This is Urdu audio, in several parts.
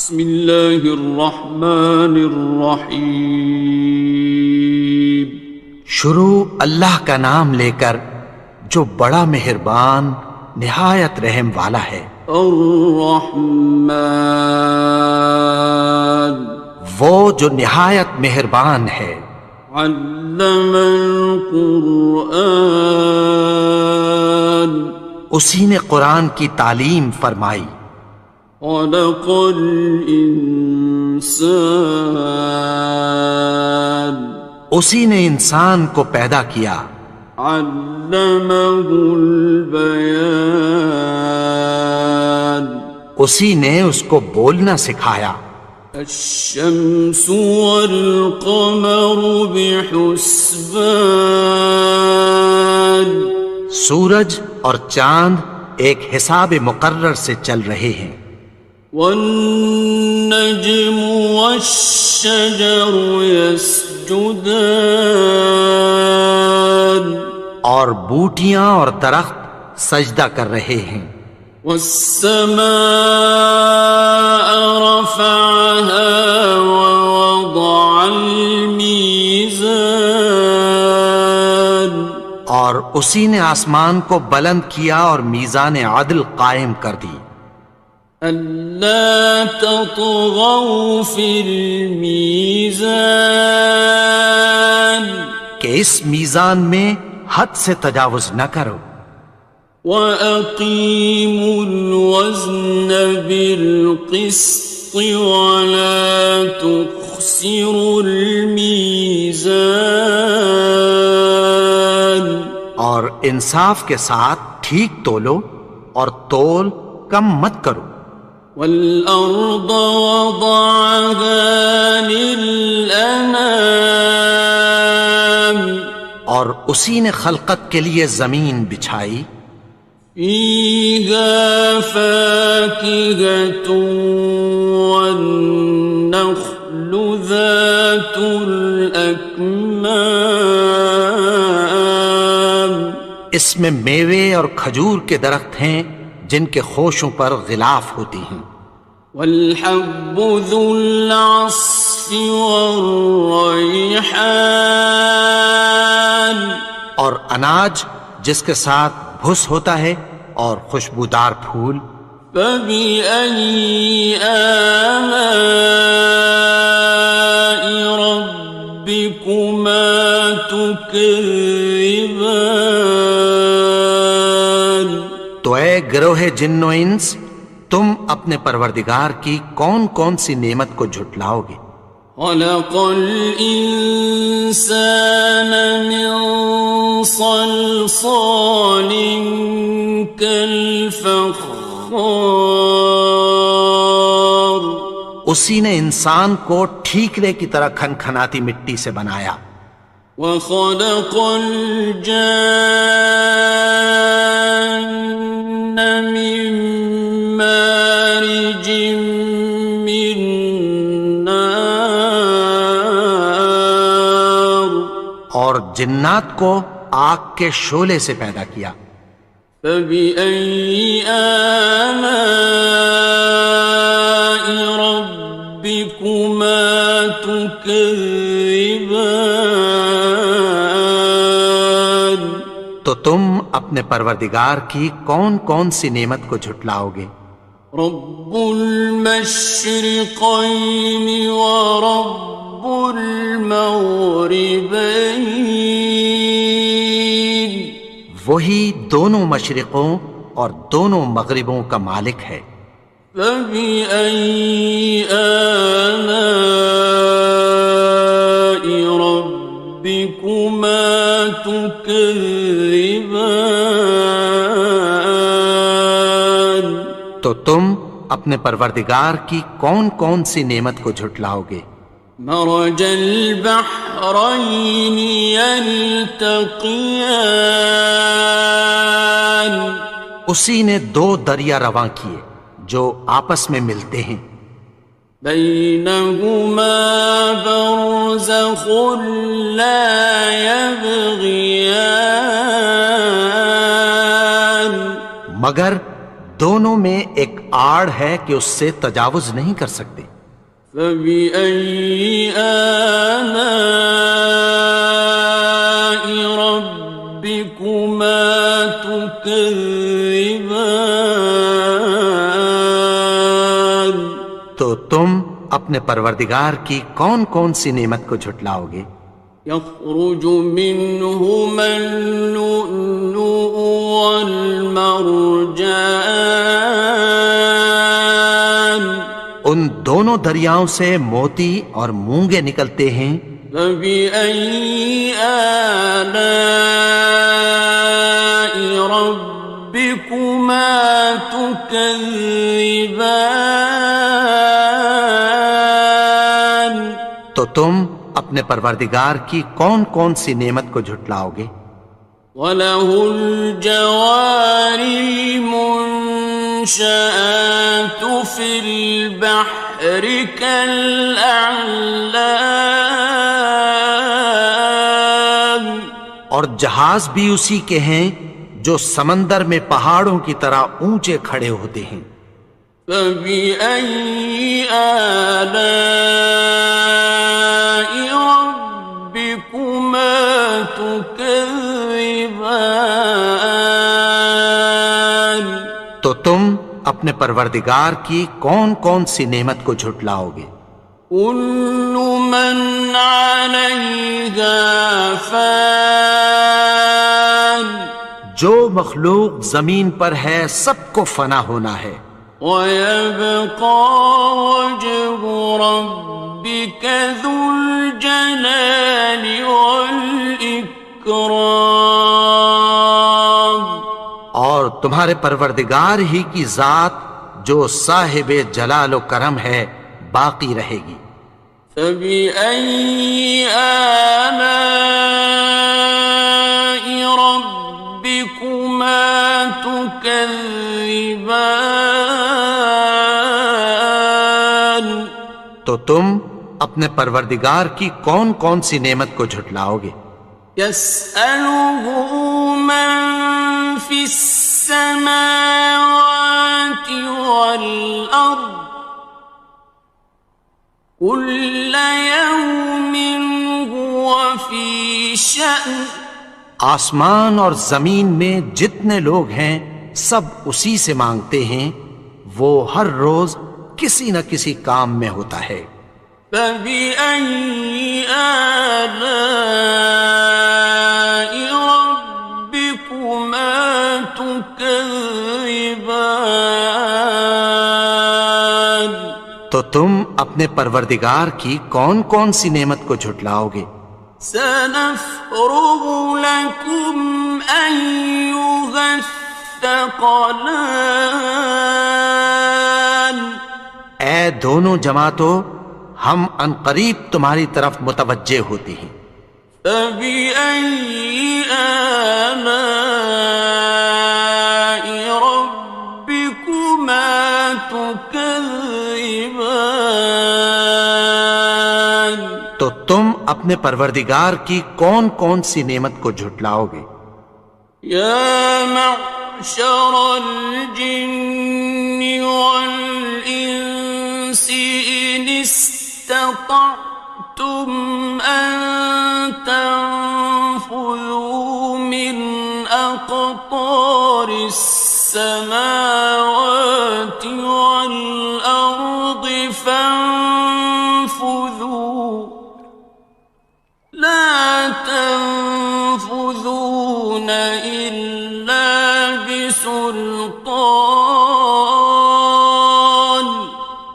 بسم اللہ الرحمن الرحیم۔ شروع اللہ کا نام لے کر جو بڑا مہربان نہایت رحم والا ہے۔ الرحمن، وہ جو نہایت مہربان ہے۔ علم القرآن، اسی نے قرآن کی تعلیم فرمائی۔ خلق الانسان، اسی نے انسان کو پیدا کیا۔ علمہ البیان، اسی نے اس کو بولنا سکھایا۔ الشمس والقمر بحسبان، سورج اور چاند ایک حساب مقرر سے چل رہے ہیں۔ والنجم والشجر يسجدان، اور بوٹیاں اور درخت سجدہ کر رہے ہیں۔ والسماء رفعها ووضع الميزان، اور اسی نے آسمان کو بلند کیا اور میزان عدل قائم کر دی۔ ألا تطغوا في الميزان، کہ اس میزان میں حد سے تجاوز نہ کرو۔ وَأَقِيمُوا الْوَزْنَ بِالْقِسْطِ وَلَا تُخْسِرُوا الْمِيزَانَ، اور انصاف کے ساتھ ٹھیک تولو اور تول کم مت کرو۔ وَالْأَرْضَ وَضَعَهَا لِلْأَنَامِ، اور اسی نے خلقت کے لیے زمین بچھائی۔ فِيهَا فَاكِهَةٌ وَالنَّخْلُ ذَاتُ الْأَكْمَامِ، اس میں میوے اور کھجور کے درخت ہیں جن کے خوشوں پر غلاف ہوتی ہیں۔ وَالْحَبُّ ذُو الْعَصْفِ وَالرَّيْحَانِ، اور اناج جس کے ساتھ بھس ہوتا ہے اور خوشبودار پھول۔ فَبِأَيِّ آلَاءِ رَبِّكُمَا تُكَذِّبَانِ، تو اے گروہ جن و انس، تم اپنے پروردگار کی کون کون سی نعمت کو جھٹلاؤ گے؟ خَلَقَ الْإِنسَانَ مِنْ صَلْصَالٍ كَالْفَخَّارِ، اسی نے انسان کو ٹھیکرے کی طرح کھنکھناتی مٹی سے بنایا۔ وَخَلَقَ الْجَانَّ مِن مَّارِجٍ مِّن نَّارٍ، اور جنات کو آگ کے شعلے سے پیدا کیا۔ فَبِأَيِّ آلَاءِ رَبِّكُمَا تُكَذِّبَانِ، تو تم اپنے پروردگار کی کون کون سی نعمت کو جھٹلاؤ گے؟ رب المشرقین ورب المغربین، وہی دونوں مشرقوں اور دونوں مغربوں کا مالک ہے۔ فَبِأَيِّ آلَاءِ رَبِّكُمَا تُكَذِّبَانِ، تو تم اپنے پروردگار کی کون کون سی نعمت کو جھٹلاؤ گے؟ مرج البحرین یلتقیان، اسی نے دو دریا رواں کیے جو آپس میں ملتے ہیں۔ بینہما برزخ لا یبغیان، مگر دونوں میں ایک آڑ ہے کہ اس سے تجاوز نہیں کر سکتے۔ فبأي آلاء ربكما تكذبان؟ تو تم اپنے پروردگار کی کون کون سی نعمت کو جھٹلاؤ گے؟ يخرج منهما اللؤلؤ والمرجان، ان دونوں دریاؤں سے موتی اور مونگے نکلتے ہیں۔ فبأي آلاء ربكما تكذبان؟ تو تم اپنے پروردگار کی کون کون سی نعمت کو جھٹلاؤ گے؟ وَلَهُ الْجَوَارِ الْمُنشَآتُ فِي الْبَحْرِ كَالْأَعْلَامِ، اور جہاز بھی اسی کے ہیں جو سمندر میں پہاڑوں کی طرح اونچے کھڑے ہوتے ہیں۔ فَبِأَيِّ آلَاءِ رَبِّكُمَا تُكَذِّبَانِ؟ تو تم اپنے پروردگار کی کون کون سی نعمت کو جھٹلاؤ گے؟ كُلُّ مَنْ عَلَيْهَا فَانٍ، جو مخلوق زمین پر ہے سب کو فنا ہونا ہے۔ وَيَبْقَى وَجْهُ رَبِّكَ ذُو الْجَلَالِ وَالْإِكْرَامِ، اور تمہارے پروردگار ہی کی ذات جو صاحب جلال و کرم ہے باقی رہے گی۔ فَبِأَيِّ آلَاءِ رَبِّكُمَا تُكَذِّبَانِ؟ تو تم اپنے پروردگار کی کون کون سی نعمت کو جھٹلاؤ گے؟ يَسْأَلُهُ مَن فِي السَّمَاوَاتِ وَالْأَرْضِ كُلَّ يَوْمٍ هُوَ فِي شَأْنٍ، آسمان اور زمین میں جتنے لوگ ہیں سب اسی سے مانگتے ہیں، وہ ہر روز کسی نہ کسی کام میں ہوتا ہے۔ فَبِأَيِّ آلَاءِ رَبِّكُمَا تُكَذِّبَانِ؟ تو تم اپنے پروردگار کی کون کون سی نعمت کو جھٹلاؤ گے؟ سَنَفْرُغُ لَكُمْ أَيُّهَ الثَّقَلَانِ، اے دونوں جماعتوں، ہم عنقریب تمہاری طرف متوجہ ہوتے ہیں۔ فَبِأَيِّ آلَاءِ رَبِّكُمَا تُكَذِّبَانِ؟ تو تم اپنے پروردگار کی کون کون سی نعمت کو جھٹلاؤ گے؟ يَا مَعْشَرَ الْجِنِّ وَالْإِنسِ إِنِ اسْتَطَعْتُمْ أَن تَنفُذُوا مِنْ أَقْطَارِ السَّمَاوَاتِ وَالْأَرْضِ فَانفُذُوا لَا تَنفُذُونَ إِلَّا بِسُلْطَانٍ۔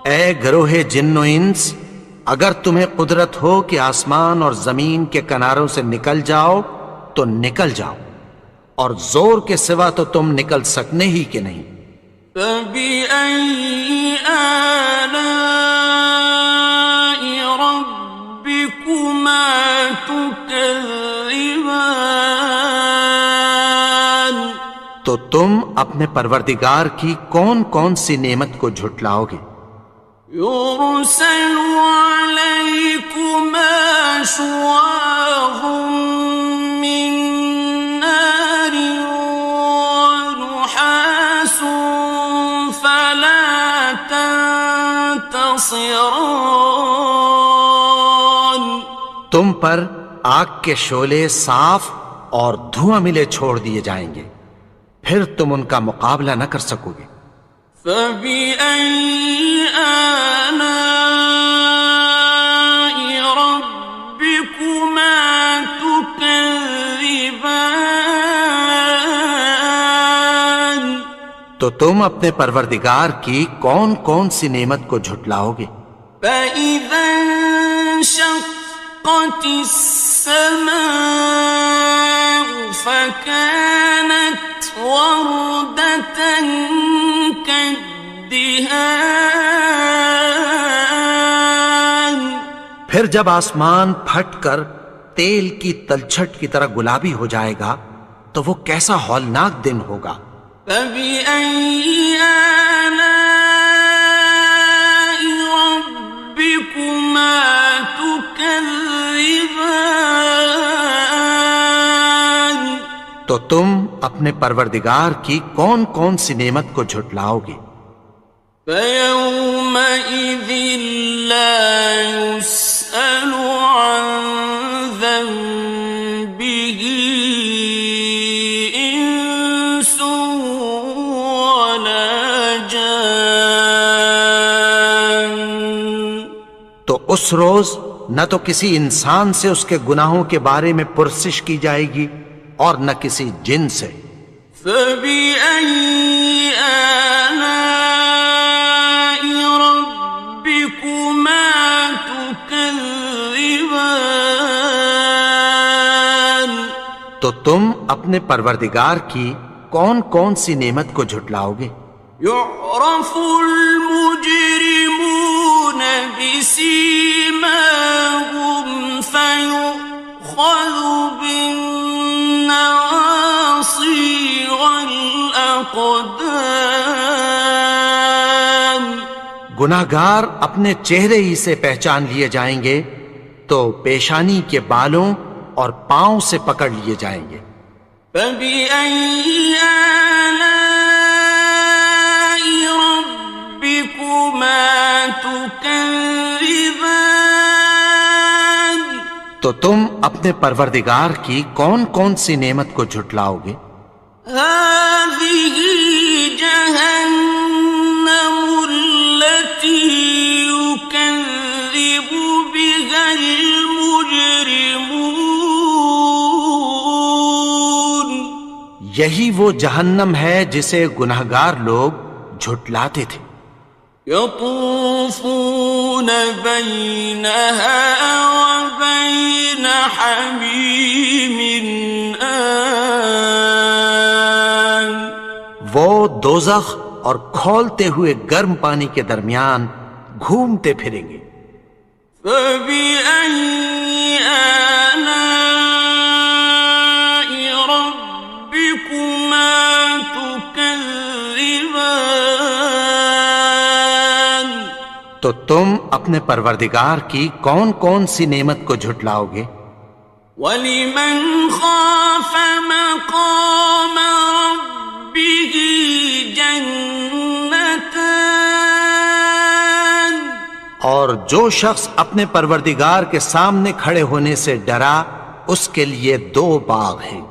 اے گروہ جن و انس، اگر تمہیں قدرت ہو کہ آسمان اور زمین کے کناروں سے نکل جاؤ تو نکل جاؤ، اور زور کے سوا تو تم نکل سکنے ہی کہ نہیں۔ فَبِأَيِّ آلَاءِ رَبِّكُمَا تُكَذِّبَانِ؟ تو تم اپنے پروردگار کی کون کون سی نعمت کو جھٹلاؤ گے؟ يُرْسَلُ عَلَيْكُمَا شُوَاظٌ مِّن نَّارٍ وَنُحَاسٌ فَلَا خاصران. تم پر آگ کے شعلے صاف اور دھواں ملے چھوڑ دیے جائیں گے، پھر تم ان کا مقابلہ نہ کر سکو گے۔ فَبِأَيِّ آلَاءِ رَبِّكُمَا تُكَذِّبَانِ. تو تم اپنے پروردگار کی کون کون سی نعمت کو جھٹلاؤ گے؟ فَإِذَا انشَقَّتِ السَّمَاءُ فَكَانَتْ وَرْدَةً كَالدِّهَانِ. پھر جب آسمان پھٹ کر تیل کی تلچھٹ کی طرح گلابی ہو جائے گا تو وہ کیسا ہولناک دن ہوگا۔ فَبِأَيِّ آلَاءِ رَبِّكُمَا تُكَذِّبَانِ. تو تم اپنے پروردگار کی کون کون سی نعمت کو جھٹلاؤ گے؟ فَيَوْمَئِذٍ لَا يُسْأَلُ عَنْ ذَنبِهِ إِنسٌ وَلَا جَانٌ. تو اس روز نہ تو کسی انسان سے اس کے گناہوں کے بارے میں پرسش کی جائے گی اور نہ کسی جن سے۔ فَبِأَيِّ آلَاءِ رَبِّكُمَا تُكَذِّبَانِ. تو تم اپنے پروردگار کی کون کون سی نعمت کو جھٹلاؤ گے؟ يُعْرَفُ الْمُجْرِمُونَ بِسِيمَاهُمْ فَيُؤْخَذُ بِالنَّوَاصِي وَالْأَقْدَامِ. گناہگار اپنے چہرے ہی سے پہچان لیے جائیں گے تو پیشانی کے بالوں اور پاؤں سے پکڑ لیے جائیں گے۔ فَبِأَيِّ آلَاءِ رَبِّكُمَا تُكَذِّبَانِ. تو تم اپنے پروردگار کی کون کون سی نعمت کو جھٹلاؤ گے؟ هَٰذِهِ جَهَنَّمُ الَّتِي يُكَذِّبُ بِهَا الْمُجْرِمُونَ. یہی وہ جہنم ہے جسے گناہگار لوگ جھٹلاتے تھے۔ يَطُوفُونَ بَيْنَهَا وَبَيْنَ حَمِيمٍ آنٍ. وہ دوزخ اور کھولتے ہوئے گرم پانی کے درمیان گھومتے پھریں گے۔ فَبِأَيِّ آلَاءِ رَبِّكُمَا تُكَذِّبَانِ. تو تم اپنے پروردگار کی کون کون سی نعمت کو جھٹلاؤ گے؟ وَلِمَنْ خَافَ مَقَامَ رَبِّهِ جَنَّتَانِ. اور جو شخص اپنے پروردگار کے سامنے کھڑے ہونے سے ڈرا اس کے لیے دو باغ ہیں۔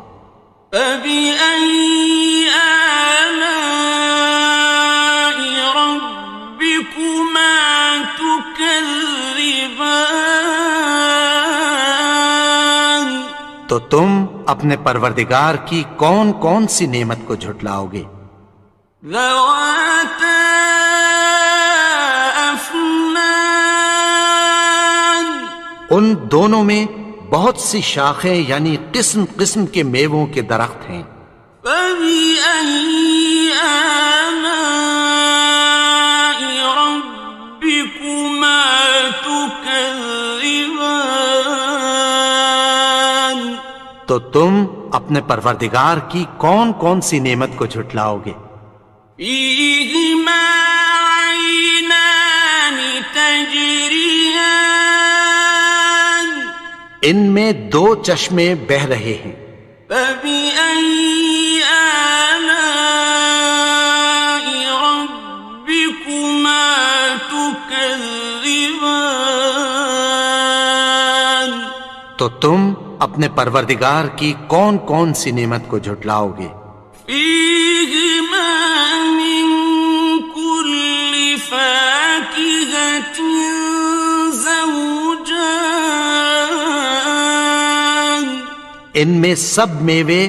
فَبِأَيِّ آلَاءِ رَبِّكُمَا تُكَذِّبَانِ. تو تم اپنے پروردگار کی کون کون سی نعمت کو جھٹلاؤ گے؟ ذَوَاتَا أَفْنَانٍ. ان دونوں میں بہت سی شاخیں یعنی قسم قسم کے میووں کے درخت ہیں۔ فَبِأَيِّ آلَاءِ رَبِّكُمَا تُكَذِّبَانِ. تو تم اپنے پروردگار کی کون کون سی نعمت کو جھٹلاؤ گے؟ فِيهِمَا عَيْنَانِ تَجْرِيَانِ. ان میں دو چشمے بہہ رہے ہیں۔ فَبِأَيِّ آلَاءِ رَبِّكُمَا تُكَذِّبَانِ. تو تم اپنے پروردگار کی کون کون سی نعمت کو جھٹلاؤ گے؟ فیہما من کل فاکہۃ زوجان، ان میں سب میوے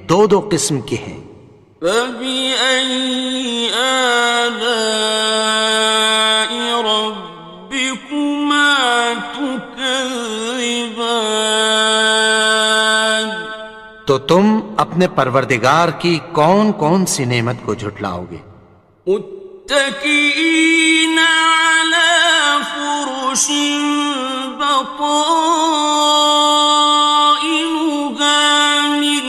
دو دو قسم کے ہیں۔ فبأي آلاء ربكما تكذبان، تو تم اپنے پروردگار کی کون کون سی نعمت کو جھٹلاؤ گے؟ متكئين على فرش بطائنها من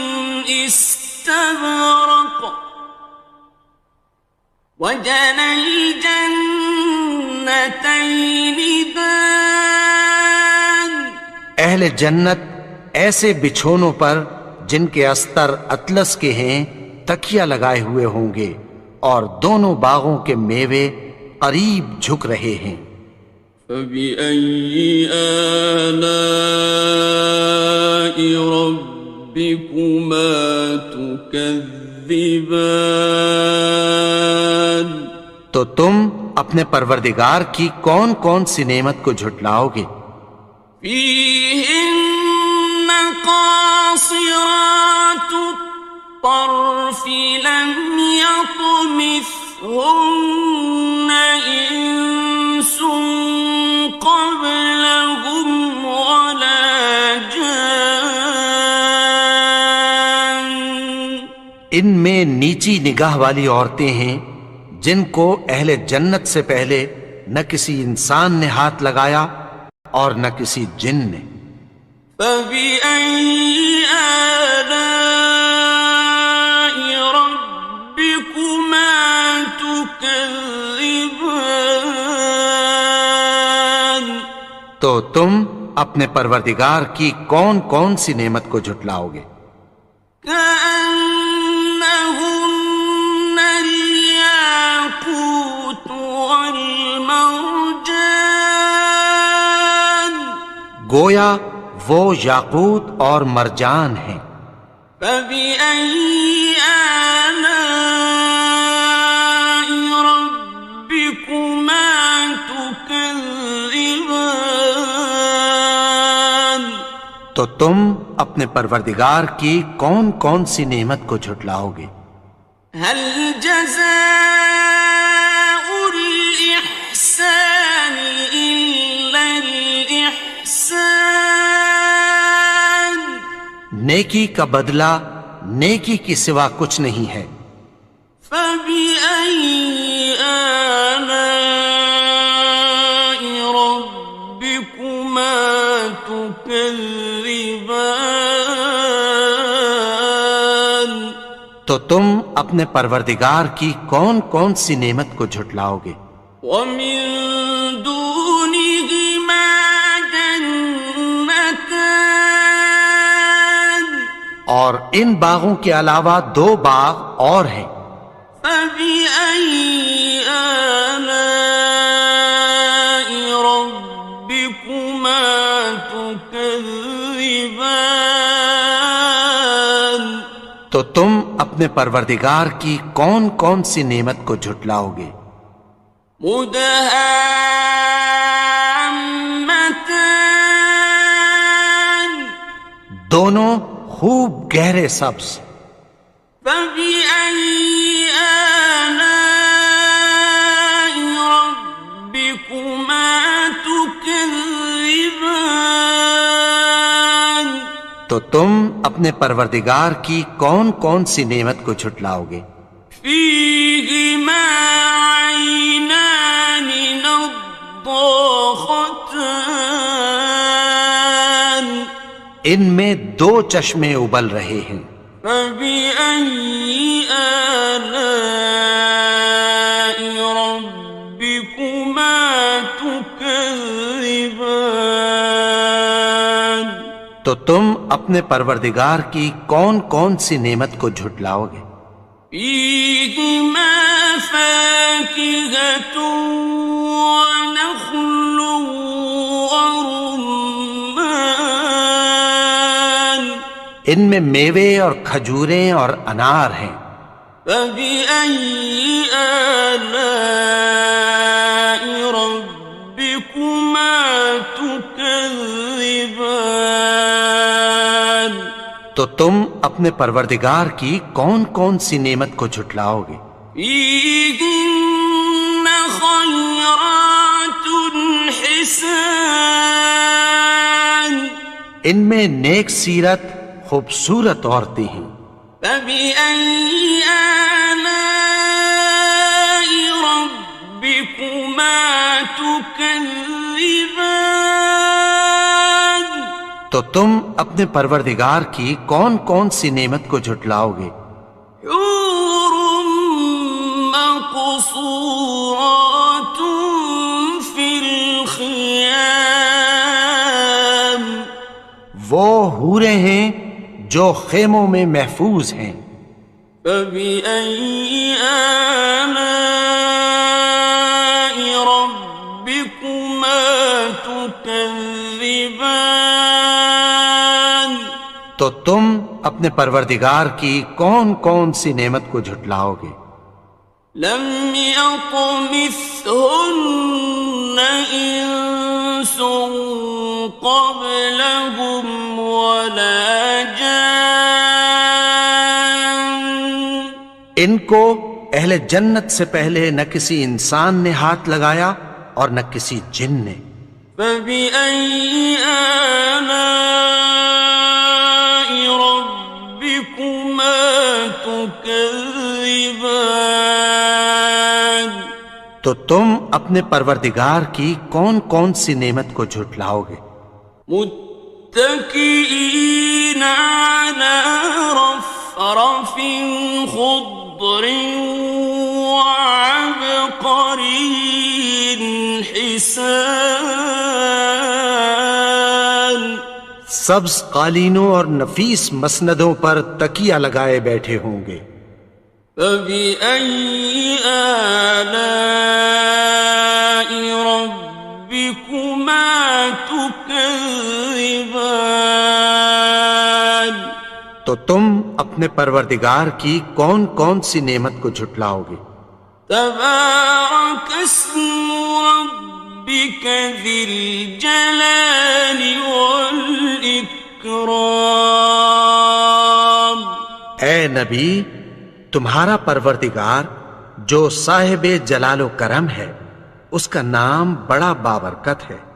استبرق، وجنى الجنتين دان، اہل جنت ایسے بچھونوں پر جن کے استر اطلس کے ہیں تکیہ لگائے ہوئے ہوں گے، اور دونوں باغوں کے میوے قریب جھک رہے ہیں۔ فبأي آلاء ربكما تكذبان، تو تم اپنے پروردگار کی کون کون سی نعمت کو جھٹلاؤ گے؟ فيهن قاصرات الطرف لم يطمثهن إنس قبلهم ولا جان، ان میں نیچی نگاہ والی عورتیں ہیں جن کو اہل جنت سے پہلے نہ کسی انسان نے ہاتھ لگایا اور نہ کسی جن نے۔ فبأي آلاء ربكما تكذبان، تو تم اپنے پروردگار کی کون کون سی نعمت کو جھٹلاؤ گے؟ كأنهن الياقوت والمرجان، گویا وہ یاقوت اور مرجان ہیں۔ فبأي آلاء ربكما تكذبان، تو تم اپنے پروردگار کی کون کون سی نعمت کو جھٹلاؤ گے؟ هل جزاء الإحسان إلا الإحسان، نیکی کا بدلہ نیکی کی سوا کچھ نہیں ہے۔ فبأي آلاء ربكما تكذبان، تو تم اپنے پروردگار کی کون کون سی نعمت کو جھٹلاؤ گے؟ ومن دونهما جنتان، اور ان باغوں کے علاوہ دو باغ اور ہیں۔ فبأي آلاء ربكما تكذبان، تو تم اپنے پروردگار کی کون کون سی نعمت کو جھٹلاؤ گے؟ مدهامتان، دونوں خوب گہرے سبز۔ فبأي آلاء ربكما تكذبان، تو تم اپنے پروردگار کی کون کون سی نعمت کو جھٹلاؤ گے؟ فيهما عينان نضاختان، ان میں دو چشمے ابل رہے ہیں۔ فبأي آلاء ربكما تكذبان، تو تم اپنے پروردگار کی کون کون سی نعمت کو جھٹلاؤ گے؟ فيهما فاكهة ونخل ورمان، ان میں میوے اور کھجوریں اور انار ہیں۔ فبأي آلاء ربكما تكذبان؟ تو تم اپنے پروردگار کی کون کون سی نعمت کو جھٹلاؤ گے؟ فيهن خيرات حسان، ان میں نیک سیرت خوبصورت عورتیں ہیں۔ فبأي آلاء ربكما تكذبان؟ تو تم اپنے پروردگار کی کون کون سی نعمت کو جھٹلاؤ گے؟ حور مقصورات في الخيام، وہ حوریں ہیں جو خیموں میں محفوظ ہیں۔ فبأي آلاء ربكما تكذبان؟ تو تم اپنے پروردگار کی کون کون سی نعمت کو جھٹلاؤ گے؟ لم يطمثهن إنس قبلهم ولا جان، ان کو اہل جنت سے پہلے نہ کسی انسان نے ہاتھ لگایا اور نہ کسی جن نے۔ فبأي آلاء ربكما تكذبان؟ تو تم اپنے پروردگار کی کون کون سی نعمت کو جھٹلاؤ گے؟ متكئين على رفرف خضر وعبقري حسان، سبز قالینوں اور نفیس مسندوں پر تکیہ لگائے بیٹھے ہوں گے۔ فبأي آلاء ربكما تكذبان؟ تو تم اپنے پروردگار کی کون کون سی نعمت کو جھٹلاؤ گے؟ تبارك اسم ربك ذي الجلال والإكرام۔ اے نبی، تمہارا پروردگار جو صاحب جلال و کرم ہے، اس کا نام بڑا بابرکت ہے۔